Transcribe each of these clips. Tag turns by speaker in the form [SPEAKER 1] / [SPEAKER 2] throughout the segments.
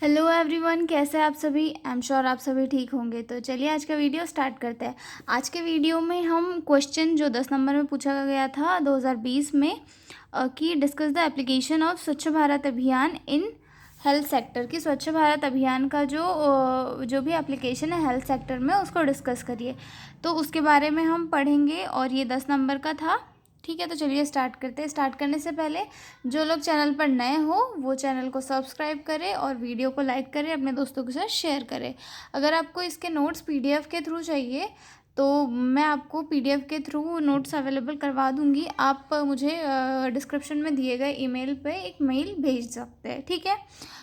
[SPEAKER 1] Hello everyone, कैसे हैं आप सभी। आई एम श्योर आप सभी ठीक होंगे। तो चलिए आज का वीडियो स्टार्ट करते हैं। आज के वीडियो में हम क्वेश्चन जो 10 नंबर में पूछा गया था 2020 में कि डिस्कस द एप्लीकेशन ऑफ स्वच्छ भारत अभियान इन हेल्थ सेक्टर की स्वच्छ भारत अभियान का जो भी एप्लीकेशन है हेल्थ सेक्टर में उसको डिस्कस करिए। तो उसके बारे में हम पढ़ेंगे और ये 10 नंबर का था। ठीक है, तो चलिए स्टार्ट करते हैं। स्टार्ट करने से पहले जो लोग चैनल पर नए हो वो चैनल को सब्सक्राइब करें और वीडियो को लाइक करें, अपने दोस्तों के साथ शेयर करें। अगर आपको इसके नोट्स पीडीएफ के थ्रू चाहिए तो मैं आपको पीडीएफ के थ्रू नोट्स अवेलेबल करवा दूंगी। आप मुझे डिस्क्रिप्शन में दिए गए ईमेल पे एक मेल भेज सकते हैं। ठीक है,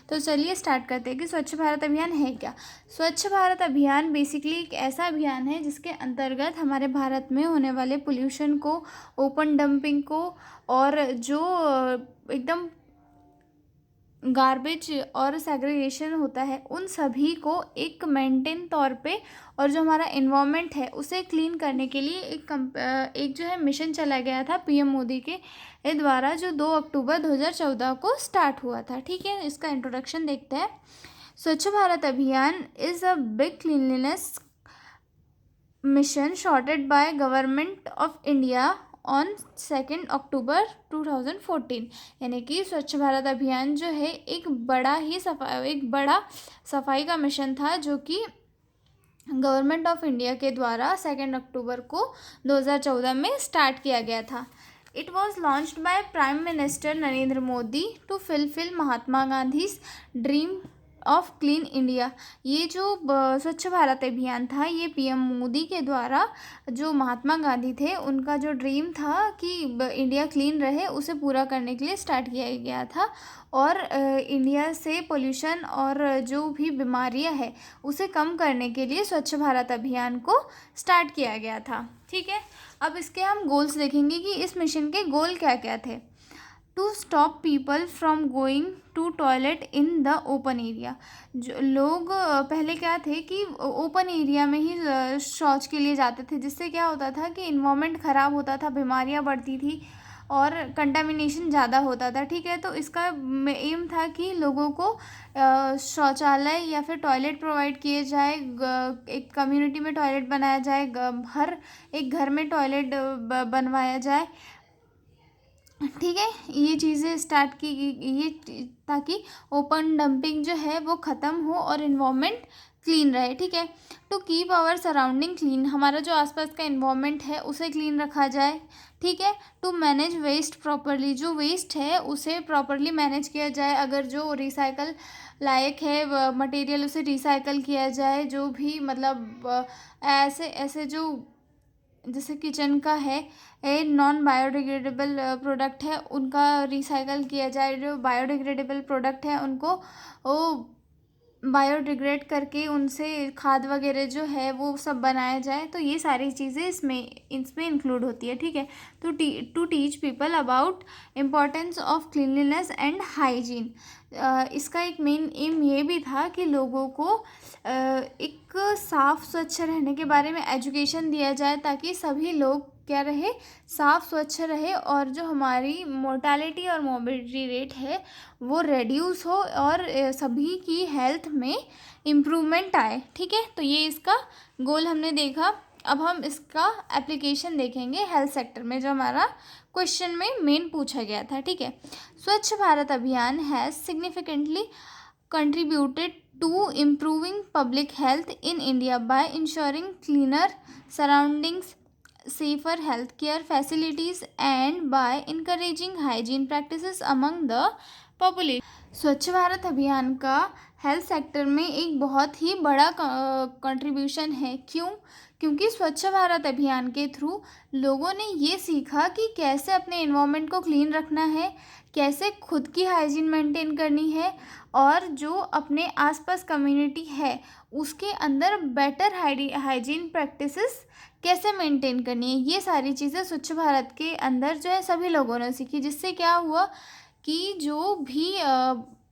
[SPEAKER 1] तो चलिए स्टार्ट करते हैं कि स्वच्छ भारत अभियान है क्या। स्वच्छ भारत अभियान बेसिकली एक ऐसा अभियान है जिसके अंतर्गत हमारे भारत में होने वाले पोल्यूशन को, ओपन डंपिंग को और जो एकदम गार्बेज और सेग्रीगेशन होता है उन सभी को एक मेंटेन तौर पे और जो हमारा इन्वायरमेंट है उसे क्लीन करने के लिए एक जो है मिशन चला गया था पीएम मोदी के द्वारा, जो 2 अक्टूबर 2014 को स्टार्ट हुआ था। ठीक है, इसका इंट्रोडक्शन देखते हैं। स्वच्छ भारत अभियान is a big cleanliness mission shorted by government of India on 2 अक्टूबर 2014। यानी कि स्वच्छ भारत अभियान जो है एक बड़ा सफाई का मिशन था जो कि गवर्नमेंट ऑफ इंडिया के द्वारा 2 अक्टूबर को 2014 में स्टार्ट किया गया था। It was launched by prime minister Narendra Modi to fulfil Mahatma Gandhi's dream of clean India. ये जो स्वच्छ भारत अभियान था ये पीएम मोदी के द्वारा जो महात्मा गांधी थे उनका जो ड्रीम था कि इंडिया क्लीन रहे उसे पूरा करने के लिए स्टार्ट किया गया था। और इंडिया से पोल्यूशन और जो भी बीमारियां हैं उसे कम करने के लिए स्वच्छ भारत अभियान को स्टार्ट किया गया था। ठीक है, अब इसके हम गोल्स देखेंगे कि इस मिशन के गोल क्या क्या थे। To stop people from going to toilet in the open area. जो लोग पहले क्या थे कि ओपन एरिया में ही शौच के लिए जाते थे, जिससे क्या होता था कि इन्वायरमेंट ख़राब होता था, बीमारियां बढ़ती थी और कंटामिनेशन ज़्यादा होता था। ठीक है, तो इसका एम था कि लोगों को शौचालय या फिर टॉयलेट प्रोवाइड किए जाए, एक कम्युनिटी में टॉयलेट बनाया जाए, हर एक घर में टॉयलेट बनवाया जाए। ठीक है, ये चीज़ें स्टार्ट की ये ताकि ओपन डंपिंग जो है वो ख़त्म हो और इन्वायरमेंट क्लीन रहे। ठीक है, to keep our surrounding clean, हमारा जो आसपास का इन्वायरमेंट है उसे क्लीन रखा जाए। ठीक है, टू मैनेज वेस्ट प्रॉपरली, जो वेस्ट है उसे प्रॉपरली मैनेज किया जाए। अगर जो रिसाइकल लायक है मटेरियल उसे रिसाइकल किया जाए। जो भी मतलब ऐसे ऐसे जो जैसे किचन का है नॉन बायोडिग्रेडेबल प्रोडक्ट है उनका रिसाइकल किया जाए। जो बायोडिग्रेडेबल प्रोडक्ट है उनको वो बायोडिग्रेड करके उनसे खाद वगैरह जो है वो सब बनाया जाए। तो ये सारी चीज़ें इसमें इंक्लूड होती है। ठीक है, to teach people about importance of cleanliness and hygiene. इसका एक मेन एम ये भी था कि लोगों को एक साफ स्वच्छ रहने के बारे में एजुकेशन दिया जाए ताकि सभी लोग क्या रहे, साफ स्वच्छ रहे और जो हमारी मोर्टालिटी और मोर्बिडिटी रेट है वो रेड्यूस हो और सभी की हेल्थ में इम्प्रूवमेंट आए। ठीक है, तो ये इसका गोल हमने देखा। अब हम इसका एप्लीकेशन देखेंगे हेल्थ सेक्टर में, जो हमारा क्वेश्चन में मेन पूछा गया था। ठीक है, स्वच्छ भारत अभियान has significantly contributed to improving public health in India by ensuring cleaner surroundings, safer healthcare facilities and by encouraging hygiene practices among the population। स्वच्छ भारत अभियान का हेल्थ सेक्टर में एक बहुत ही बड़ा कंट्रीब्यूशन है। क्यों? क्योंकि स्वच्छ भारत अभियान के थ्रू लोगों ने ये सीखा कि कैसे अपने इन्वायरमेंट को क्लीन रखना है, कैसे खुद की हाइजीन मेंटेन करनी है और जो अपने आसपास कम्युनिटी है उसके अंदर बेटर हाइजीन प्रैक्टिसेस कैसे मेंटेन करनी है। ये सारी चीज़ें स्वच्छ भारत के अंदर जो है सभी लोगों ने सीखी, जिससे क्या हुआ कि जो भी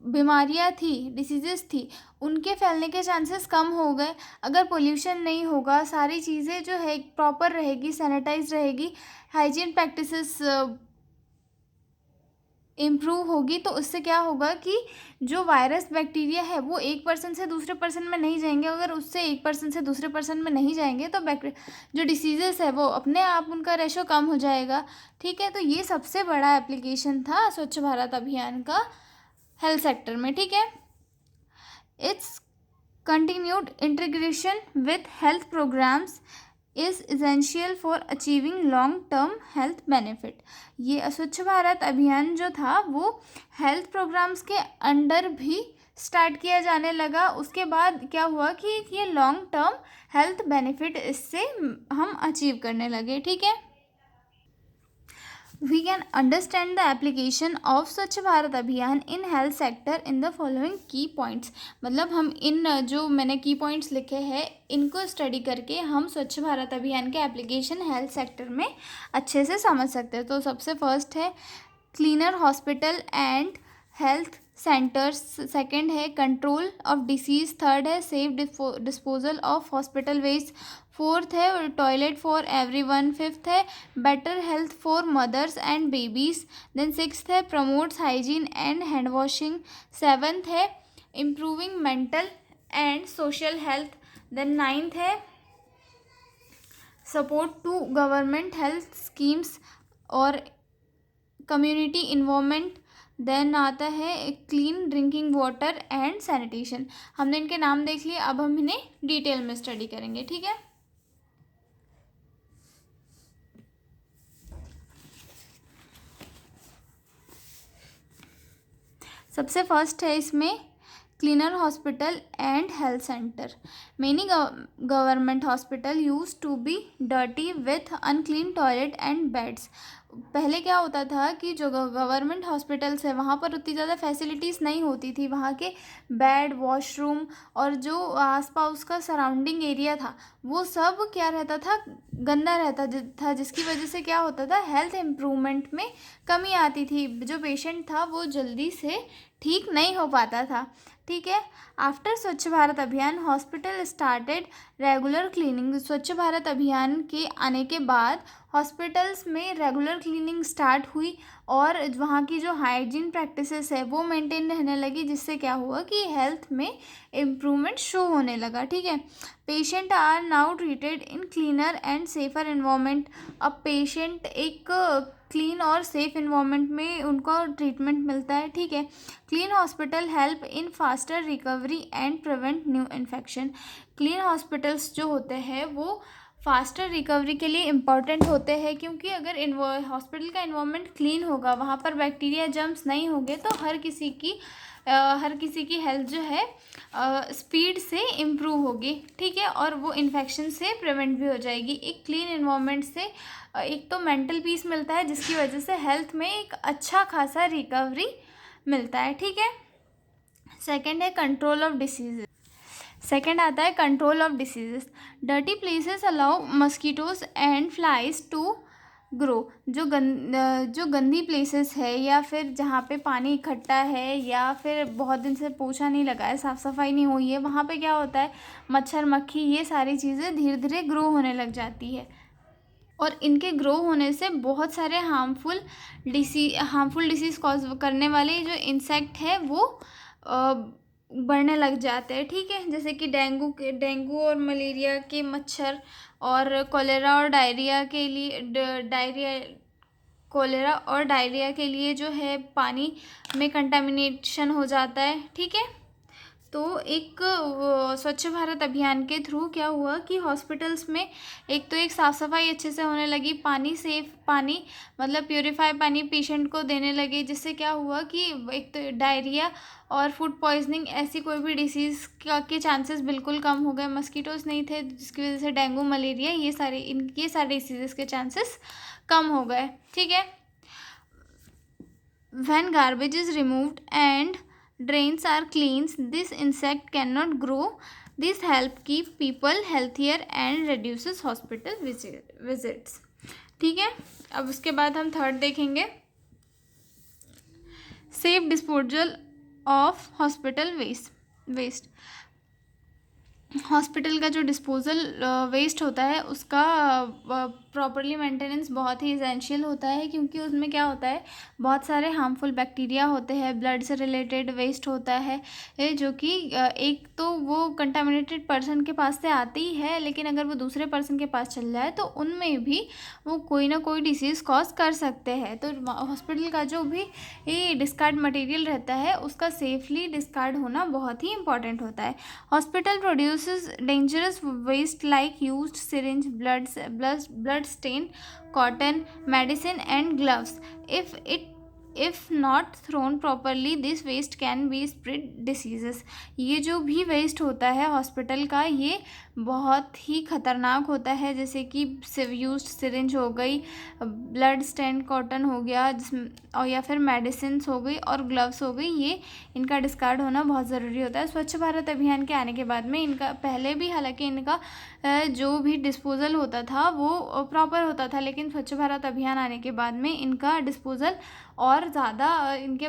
[SPEAKER 1] बीमारियां थी, डिसीजेस थी, उनके फैलने के चांसेस कम हो गए। अगर पोल्यूशन नहीं होगा, सारी चीज़ें जो है प्रॉपर रहेगी, सैनिटाइज रहेगी, हाइजीन प्रैक्टिसेस इम्प्रूव होगी तो उससे क्या होगा कि जो वायरस बैक्टीरिया है वो एक पर्सन से दूसरे पर्सन में नहीं जाएंगे। अगर उससे एक पर्सन से दूसरे पर्सन में नहीं जाएंगे तो जो डिसीजेस है वो अपने आप उनका रेशो कम हो जाएगा। ठीक है, तो ये सबसे बड़ा एप्लीकेशन था स्वच्छ भारत अभियान का हेल्थ सेक्टर में। ठीक है, it's continued integration with health programs is essential for achieving long term health benefit। ये स्वच्छ भारत अभियान जो था वो हेल्थ प्रोग्राम्स के अंडर भी स्टार्ट किया जाने लगा। उसके बाद क्या हुआ कि ये लॉन्ग टर्म हेल्थ बेनिफिट इससे हम अचीव करने लगे। ठीक है, we can understand the application of स्वच्छ भारत अभियान in health sector in the following key points। मतलब हम इन जो मैंने की पॉइंट्स लिखे हैं इनको स्टडी करके हम स्वच्छ भारत अभियान के एप्लीकेशन हेल्थ सेक्टर में अच्छे से समझ सकते हैं। तो सबसे फर्स्ट है cleaner hospital and health centres, second है कंट्रोल ऑफ डिसीज, थर्ड है safe disposal of hospital waste, fourth है टॉयलेट फॉर एवरीवन, फिफ्थ है better health for mothers and babies, then sixth है promotes hygiene and hand washing, seventh है improving mental and social health, then ninth है support to government health schemes और community involvement, then आता है clean drinking water and sanitation. हमने इनके नाम देख लिए, अब हम इन्हें डिटेल में स्टडी करेंगे। ठीक है, सबसे फर्स्ट है इसमें cleaner hospital and health centre. Many government hospital use to be dirty with unclean toilet and beds. पहले क्या होता था कि जो गवर्नमेंट हॉस्पिटल्स है वहाँ पर उतनी ज़्यादा फैसिलिटीज़ नहीं होती थी। वहाँ के बेड, वॉशरूम और जो आसपास का सराउंडिंग एरिया था वो सब क्या रहता था, गंदा रहता था, जिसकी वजह से क्या होता था हेल्थ इम्प्रूवमेंट में कमी आती थी। जो पेशेंट था वो जल्दी से ठीक नहीं हो पाता था। ठीक है, आफ्टर स्वच्छ भारत अभियान हॉस्पिटल स्टार्टेड रेगुलर क्लीनिंग। स्वच्छ भारत अभियान के आने के बाद हॉस्पिटल्स में रेगुलर क्लीनिंग स्टार्ट हुई और वहाँ की जो हाइजीन प्रैक्टिसेस है वो मेंटेन रहने लगी, जिससे क्या हुआ कि हेल्थ में इम्प्रूवमेंट शो होने लगा। ठीक है, patient are now treated in cleaner and safer environment. अब पेशेंट एक क्लीन और सेफ इन्वायरमेंट में उनको ट्रीटमेंट मिलता है। ठीक है, clean hospital help in faster recovery and prevent new infection. Clean hospitals जो होते हैं वो फास्टर रिकवरी के लिए इम्पॉर्टेंट होते हैं, क्योंकि अगर हॉस्पिटल का इन्वायरमेंट क्लीन होगा, वहाँ पर बैक्टीरिया जर्म्स नहीं होंगे तो हर किसी की हेल्थ जो है स्पीड से इम्प्रूव होगी। ठीक है, और वो इन्फेक्शन से प्रिवेंट भी हो जाएगी। एक क्लीन इन्वायरमेंट से एक तो मेंटल पीस मिलता है, जिसकी वजह से हेल्थ में एक अच्छा खासा रिकवरी मिलता है। ठीक है, सेकंड है कंट्रोल ऑफ डिसीजेस। सेकंड आता है control of diseases. Dirty places allow mosquitoes and flies to grow. जो गंदी प्लेसेस है या फिर जहाँ पे पानी इकट्ठा है या फिर बहुत दिन से पोछा नहीं लगा है, साफ़ सफाई नहीं हुई है, वहाँ पे क्या होता है मच्छर, मक्खी, ये सारी चीज़ें धीरे धीरे ग्रो होने लग जाती है और इनके ग्रो होने से बहुत सारे हार्मफुल डिसीज़ कॉज करने वाले जो इंसेक्ट है वो बढ़ने लग जाते हैं। ठीक है, जैसे कि डेंगू और मलेरिया के मच्छर और कोलेरा और डायरिया के लिए जो है पानी में कंटामिनेशन हो जाता है। ठीक है, तो एक स्वच्छ भारत अभियान के थ्रू क्या हुआ कि हॉस्पिटल्स में एक साफ़ सफाई अच्छे से होने लगी, सेफ पानी मतलब प्योरीफाई पानी पेशेंट को देने लगे, जिससे क्या हुआ कि एक तो डायरिया और फूड पॉइजनिंग ऐसी कोई भी डिसीज़ के चांसेस बिल्कुल कम हो गए। मस्कीटोज नहीं थे, जिसकी वजह से डेंगू, मलेरिया ये सारे डिसीज़ के चांसेस कम हो गए। ठीक है, when garbage is removed and drains are clean, this insect cannot grow. This help keep people healthier and reduces hospital visits। ठीक है, अब उसके बाद हम थर्ड देखेंगे safe disposal of hospital waste. Hospital का जो डिस्पोजल वेस्ट होता है उसका प्रॉपरली मेंटेनेंस बहुत ही इसेंशियल होता है, क्योंकि उसमें क्या होता है, बहुत सारे हार्मफुल बैक्टीरिया होते हैं, ब्लड से रिलेटेड वेस्ट होता है, जो कि एक तो वो कंटामिनेटेड पर्सन के पास से आती ही है, लेकिन अगर वो दूसरे पर्सन के पास चल जाए तो उनमें भी वो कोई ना कोई डिसीज़ कॉज कर सकते हैं। तो हॉस्पिटल का जो भी ये डिस्कार्ड मटेरियल रहता है उसका सेफली डिस्कार्ड होना बहुत ही इंपॉर्टेंट होता है। Hospital produces dangerous waste like used syringe, blood stain, cotton, medicine and gloves. If not thrown properly, this waste can be spread diseases. ये जो भी वेस्ट होता है हॉस्पिटल का, ये बहुत ही ख़तरनाक होता है, जैसे कि यूज्ड सिरिंज हो गई, ब्लड स्टेन कॉटन हो गया, जिसमें और या फिर मेडिसिन्स हो गई और ग्लव्स हो गई, ये इनका डिस्कार्ड होना बहुत ज़रूरी होता है। स्वच्छ भारत अभियान के आने के बाद में इनका पहले भी हालांकि इनका जो भी डिस्पोज़ल होता था वो प्रॉपर होता था, लेकिन स्वच्छ भारत अभियान आने के बाद में इनका डिस्पोज़ल और ज़्यादा इनके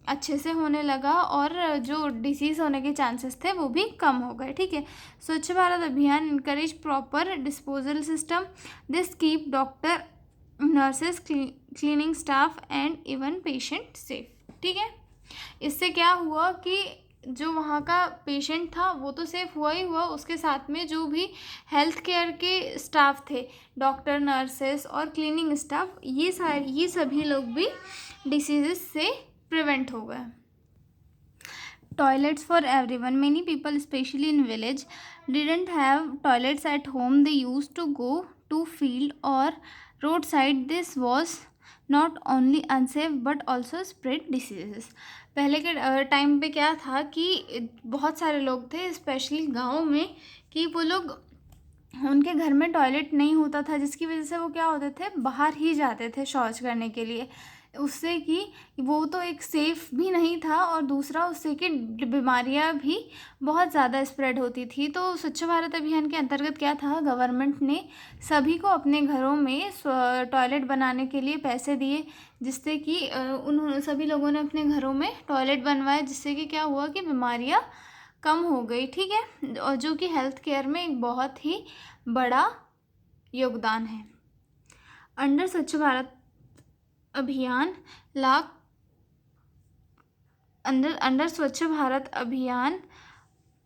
[SPEAKER 1] अच्छे से होने लगा और जो डिसीज़ होने के चांसेस थे वो भी कम हो गए। ठीक है, स्वच्छ भारत अभियान encourage proper disposal system, this keep doctor, nurses, cleaning staff and even patient safe. ठीक है, इससे क्या हुआ कि जो वहाँ का पेशेंट था वो तो सेफ हुआ ही हुआ, उसके साथ में जो भी हेल्थ केयर के स्टाफ थे, डॉक्टर, नर्सेस और क्लीनिंग स्टाफ, ये सभी लोग भी डिसीजेस से प्रिवेंट हो गए। Toilets for everyone. Many people, especially in village, didn't have toilets at home. They used to go to field or roadside. This was not only unsafe but also spread diseases. पहले के time पे क्या था कि बहुत सारे लोग थे स्पेशली गाँव में, कि वो लोग, उनके घर में टॉयलेट नहीं होता था, जिसकी वजह से वो क्या होते थे, बाहर ही जाते थे शौच करने के लिए, उससे कि वो तो एक सेफ़ भी नहीं था और दूसरा उससे कि बीमारियां भी बहुत ज़्यादा स्प्रेड होती थी। तो स्वच्छ भारत अभियान के अंतर्गत क्या था, गवर्नमेंट ने सभी को अपने घरों में टॉयलेट बनाने के लिए पैसे दिए, जिससे कि उन सभी लोगों ने अपने घरों में टॉयलेट बनवाए, जिससे कि क्या हुआ कि बीमारियां कम हो गई। ठीक है, और जो कि हेल्थ केयर में एक बहुत ही बड़ा योगदान है। अंडर स्वच्छ भारत अभियान लाख अंडर स्वच्छ भारत अभियान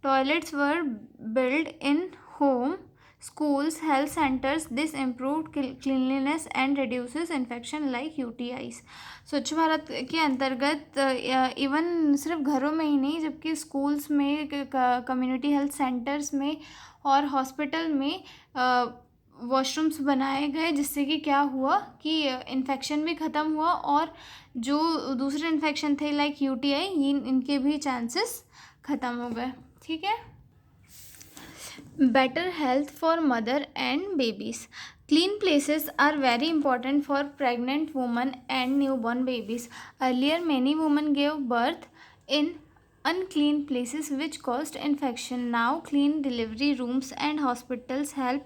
[SPEAKER 1] toilets were build in home, schools, health centers. This improved cleanliness and reduces infection like UTIs. स्वच्छ भारत के अंतर्गत इवन सिर्फ घरों में ही नहीं, जबकि स्कूल्स में, कम्युनिटी हेल्थ सेंटर्स में और हॉस्पिटल में वॉशरूम्स बनाए गए, जिससे कि क्या हुआ कि इन्फेक्शन भी ख़त्म हुआ और जो दूसरे इन्फेक्शन थे लाइक UTI, इनके भी चांसेस ख़त्म हो गए। ठीक है, better health for mother and babies. Clean places are very important for pregnant women and newborn babies. Earlier, many women gave birth in unclean places which caused infection. Now, clean delivery rooms and hospitals help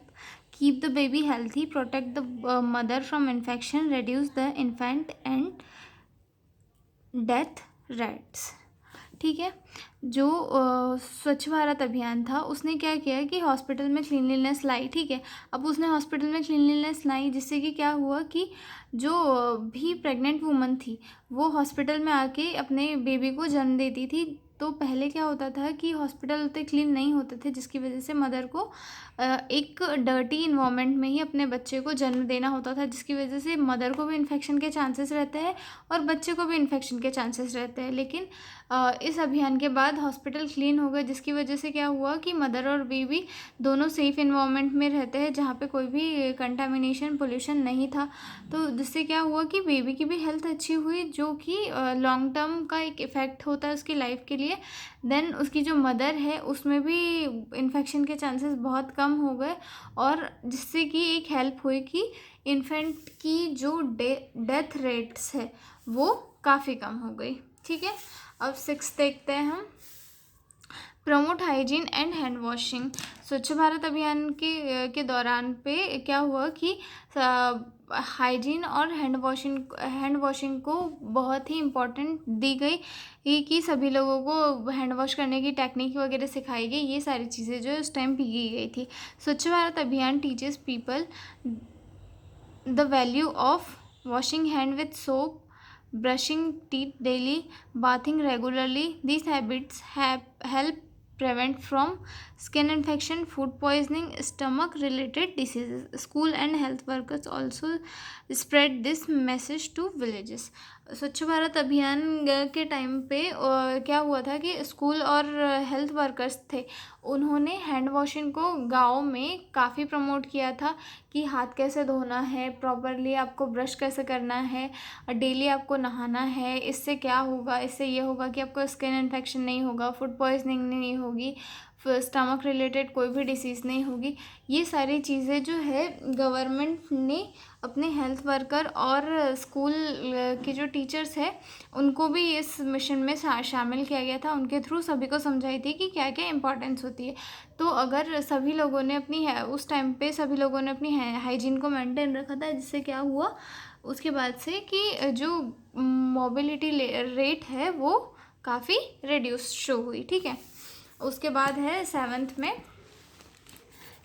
[SPEAKER 1] keep the baby healthy, protect the mother from infection, reduce the infant and death rates. ठीक है, जो स्वच्छ भारत अभियान था उसने क्या किया कि हॉस्पिटल में क्लीनलीनेस लाई। ठीक है, अब उसने हॉस्पिटल में क्लीनलीनेस लाई, जिससे कि क्या हुआ कि जो भी प्रेग्नेंट वुमन थी वो हॉस्पिटल में आके अपने बेबी को जन्म देती थी। तो पहले क्या होता था कि हॉस्पिटल उतने क्लीन नहीं होते थे, जिसकी वजह से मदर को एक डर्टी इन्वायरमेंट में ही अपने बच्चे को जन्म देना होता था, जिसकी वजह से मदर को भी इन्फेक्शन के चांसेस रहते हैं और बच्चे को भी इन्फेक्शन के चांसेस रहते हैं। लेकिन इस अभियान के बाद हॉस्पिटल क्लीन हो गए, जिसकी वजह से क्या हुआ कि मदर और बेबी दोनों सेफ़ इन्वायरमेंट में रहते हैं, जहाँ पे कोई भी कंटामिनेशन, पोल्यूशन नहीं था। तो जिससे क्या हुआ कि बेबी की भी हेल्थ अच्छी हुई, जो कि लॉन्ग टर्म का एक इफ़ेक्ट होता है उसकी लाइफ के लिए। देन उसकी जो मदर है उसमें भी इन्फेक्शन के चांसेस बहुत कम हो गए, और जिससे कि एक हेल्प हुई कि इन्फेंट की जो डेथ रेट्स है वो काफ़ी कम हो गई। ठीक है, अब 6 देखते हैं हम। Promote hygiene and hand washing. स्वच्छ भारत अभियान के दौरान पे क्या हुआ कि हाइजीन और हैंड वॉशिंग को बहुत ही इम्पोर्टेंट दी गई कि सभी लोगों को हैंड वॉश करने की टेक्निक वगैरह सिखाई गई। ये सारी चीज़ें जो उस टाइम की गई थी। स्वच्छ भारत अभियान teaches people the value of washing hand with soap, brushing teeth daily, bathing regularly. These habits help prevent from skin infection, food poisoning, stomach related diseases. School and health workers also spread this message to villages. स्वच्छ भारत अभियान के time पे क्या हुआ था कि school और health workers थे, उन्होंने हैंड वॉशिंग को गाँव में काफ़ी प्रमोट किया था कि हाथ कैसे धोना है, प्रॉपरली आपको ब्रश कैसे करना है, डेली आपको नहाना है। इससे क्या होगा, इससे ये होगा कि आपको स्किन इन्फेक्शन नहीं होगा, फूड पॉइजनिंग नहीं होगी, स्टमक रिलेटेड कोई भी डिसीज़ नहीं होगी। ये सारी चीज़ें जो है गवर्नमेंट ने अपने हेल्थ वर्कर और स्कूल के जो टीचर्स हैं उनको भी इस मिशन में शामिल किया गया था। उनके थ्रू सभी को समझाई थी कि क्या क्या इम्पोर्टेंस होती है। तो अगर सभी लोगों ने उस टाइम पे सभी लोगों ने अपनी हाइजीन को मेंटेन रखा था, जिससे क्या हुआ उसके बाद से कि जो मोबिलिटी रेट है वो काफ़ी रिड्यूस शो हुई। ठीक है, उसके बाद है 7th में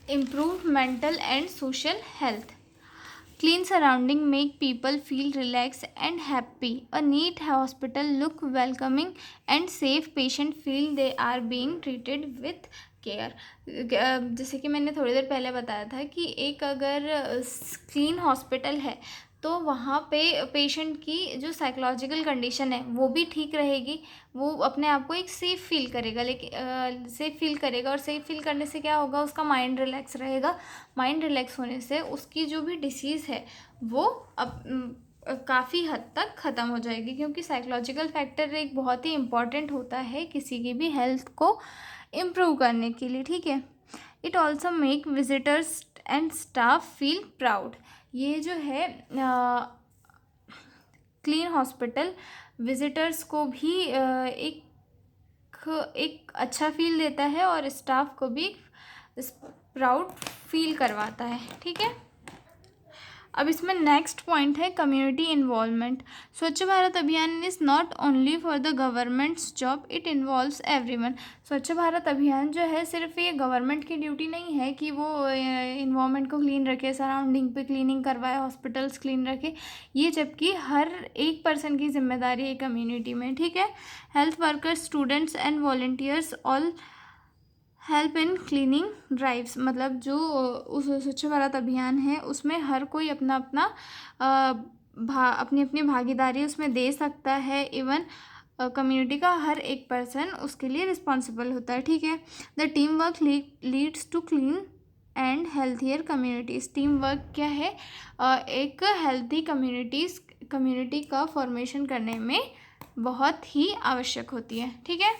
[SPEAKER 1] improve mental and social health. Clean surrounding make people feel relaxed and happy. A neat hospital look welcoming and safe. Patient feel they are being treated with care. जैसे कि मैंने थोड़ी देर पहले बताया था कि एक अगर क्लीन हॉस्पिटल है तो वहाँ पे पेशेंट की जो साइकोलॉजिकल कंडीशन है वो भी ठीक रहेगी, वो अपने आप को एक सेफ़ फील करेगा। लेकिन सेफ़ फील करेगा और सेफ़ फील करने से क्या होगा, उसका माइंड रिलैक्स रहेगा। माइंड रिलैक्स होने से उसकी जो भी डिसीज़ है वो काफ़ी हद तक ख़त्म हो जाएगी, क्योंकि साइकोलॉजिकल फैक्टर एक बहुत ही इम्पॉर्टेंट होता है किसी की भी हेल्थ को इम्प्रूव करने के लिए। ठीक है, it also make visitors and staff feel proud. ये जो है क्लीन हॉस्पिटल विजिटर्स को भी एक अच्छा फील देता है और स्टाफ को भी प्राउड फील करवाता है। ठीक है, अब इसमें नेक्स्ट पॉइंट है कम्युनिटी इन्वॉल्वमेंट। स्वच्छ भारत अभियान is not only for the governments job, it involves everyone. स्वच्छ भारत अभियान जो है सिर्फ ये गवर्नमेंट की ड्यूटी नहीं है कि वो इन्वायरमेंट को क्लीन रखे, सराउंडिंग पे क्लीनिंग करवाए, हॉस्पिटल्स क्लीन रखे, ये जबकि हर एक पर्सन की जिम्मेदारी है कम्युनिटी में। ठीक है, health workers, students and volunteers all help in cleaning drives. मतलब जो उस स्वच्छ भारत अभियान है उसमें हर कोई अपना अपना अपनी अपनी भागीदारी उसमें दे सकता है। इवन कम्युनिटी का हर एक पर्सन उसके लिए रिस्पॉन्सिबल होता है। ठीक है, the team work leads to clean and healthier communities. Team work क्या है, एक हेल्थी कम्युनिटी का फॉर्मेशन करने में बहुत ही आवश्यक होती है। ठीक है,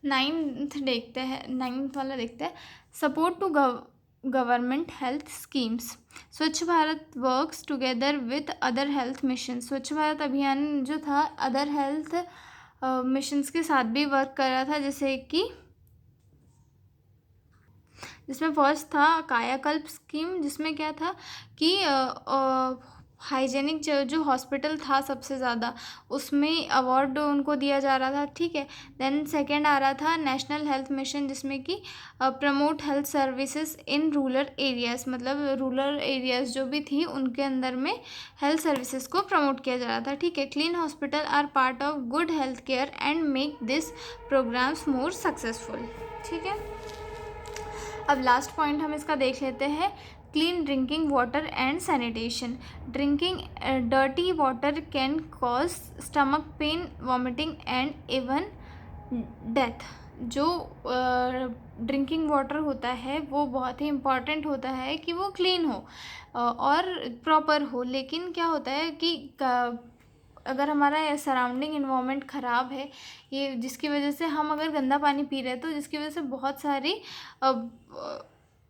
[SPEAKER 1] 9th वाला देखते हैं, support to government health schemes. Swachh Bharat works together with other health mission. Swachh Bharat अभियान जो था अदर हेल्थ मिशंस के साथ भी वर्क कर रहा था, जैसे कि जिसमें फर्स्ट था कायाकल्प स्कीम, जिसमें क्या था कि हाइजेनिक जो हॉस्पिटल था सबसे ज़्यादा उसमें अवार्ड उनको दिया जा रहा था। ठीक है, देन सेकंड आ रहा था नेशनल हेल्थ मिशन, जिसमें कि promote health services in rural areas. मतलब रूरल एरियाज़ जो भी थी उनके अंदर में हेल्थ सर्विसेज को प्रमोट किया जा रहा था। ठीक है, clean hospital are part of good health care and make this programs more successful. ठीक है, अब लास्ट पॉइंट हम इसका देख लेते हैं, clean drinking water and sanitation. Drinking dirty water can cause stomach pain, vomiting and even death. जो drinking water होता है वो बहुत ही इम्पॉर्टेंट होता है कि वो क्लीन हो और प्रॉपर हो। लेकिन क्या होता है कि अगर हमारा सराउंडिंग इन्वायरमेंट ख़राब है, ये जिसकी वजह से हम अगर गंदा पानी पी रहे हैं तो जिसकी वजह से बहुत सारी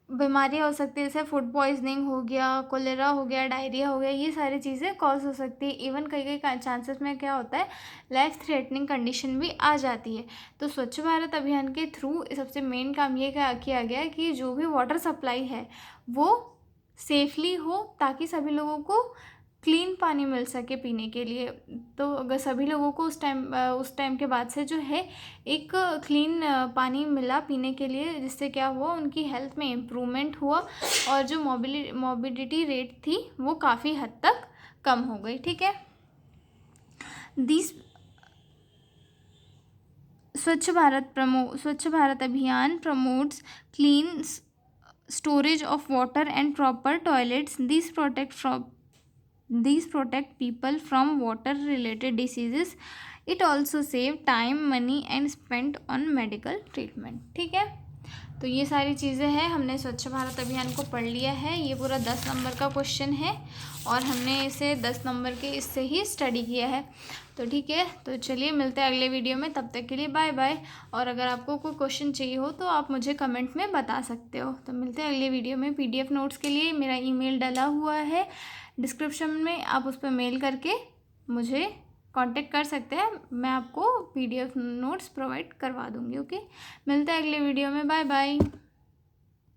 [SPEAKER 1] बीमारियाँ हो सकती है, जैसे फूड पॉइजनिंग हो गया, कोलेरा हो गया, डायरिया हो गया, ये सारी चीज़ें कॉज हो सकती है। इवन कई चांसेस में क्या होता है, लाइफ थ्रेटनिंग कंडीशन भी आ जाती है। तो स्वच्छ भारत अभियान के थ्रू सबसे मेन काम ये किया गया कि जो भी वाटर सप्लाई है वो सेफली हो, ताकि सभी लोगों को क्लीन पानी मिल सके पीने के लिए। तो अगर सभी लोगों को उस टाइम के बाद से जो है एक क्लीन पानी मिला पीने के लिए, जिससे क्या हुआ, उनकी हेल्थ में इम्प्रूवमेंट हुआ और जो मॉर्बिडिटी रेट थी वो काफ़ी हद तक कम हो गई। ठीक है। दिस स्वच्छ भारत अभियान promotes clean storage of water and proper toilets. These protect people from water related diseases. It also save time, money and spent on medical treatment. ठीक है। तो ये सारी चीज़ें हैं, हमने स्वच्छ भारत अभियान को पढ़ लिया है। ये पूरा 10 नंबर का क्वेश्चन है और हमने इसे 10 नंबर के इससे ही स्टडी किया है। तो ठीक है, तो चलिए मिलते हैं अगले वीडियो में, तब तक के लिए बाय बाय। और अगर आपको कोई क्वेश्चन चाहिए हो तो आप मुझे कमेंट में बता सकते हो। तो मिलते हैं अगले वीडियो में। PDF नोट्स के लिए मेरा ईमेल डला हुआ है डिस्क्रिप्शन में, आप उस पर मेल करके मुझे कांटेक्ट कर सकते हैं, मैं आपको PDF नोट्स प्रोवाइड करवा दूँगी। ओके, मिलते हैं अगले वीडियो में, बाय बाय।